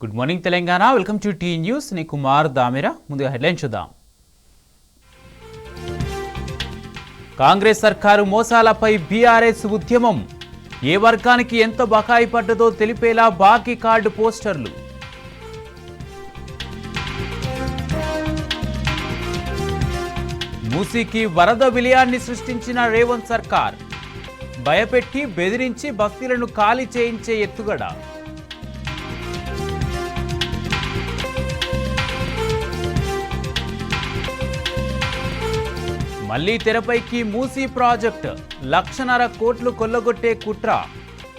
Good morning Telangana. Welcome to T news. ని కుమార్ దామెరా. ముందుగా headline చూద్దాం. కాంగ్రెస్ సర్కారు మోసాలపై బీఆర్ఎస్ ఉద్యమం. ఏ వర్గానికి ఎంత బకాయి పడ్డదో తెలిపేలా బాకీ కార్డు పోస్టర్లు. మూసీకి వరద విలయాన్ని సృష్టించిన రేవంత్ సర్కార్. భయపెట్టి బెదిరించి భక్తులను ఖాళీ చేయించే ఎత్తుగడ. మళ్లీ తెరపైకి మూసీ ప్రాజెక్ట్. 1,50,000 కోట్లు కొల్లగొట్టే కుట్ర.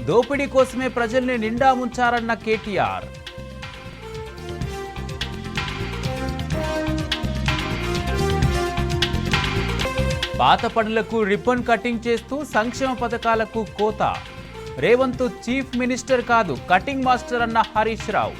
దోపిడీ కోసమే ప్రజల్ని నిండా ముంచారన్న కేటీఆర్. పాత పనులకు రిబ్బన్ కటింగ్ చేస్తూ సంక్షేమ పథకాలకు కోత. రేవంత్ చీఫ్ మినిస్టర్ కాదు, కటింగ్ మాస్టర్ అన్న హరీష్ రావు.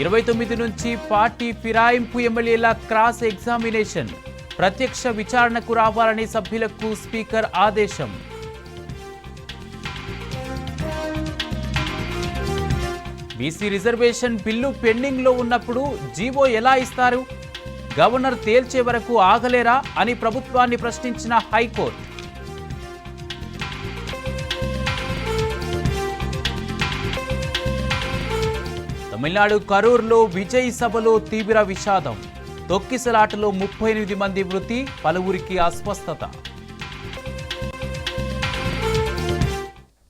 ఇరవై 29 నుంచి పార్టీ ఫిరాయింపు ఎమ్మెల్యేల క్రాస్ ఎగ్జామినేషన్. ప్రత్యక్ష విచారణకు రావాలని సభ్యులకు స్పీకర్ ఆదేశం. బీసీ రిజర్వేషన్ బిల్లు పెండింగ్లో ఉన్నప్పుడు జీవో ఎలా ఇస్తారు? గవర్నర్ తేల్చే వరకు ఆగలేరా అని ప్రభుత్వాన్ని ప్రశ్నించిన హైకోర్టు. తమిళనాడు కరూర్లో విజయ్ సభలో తీవ్ర విషాదం. తొక్కిసలాటలో 38 మంది మృతి, పలువురికి అస్వస్థత.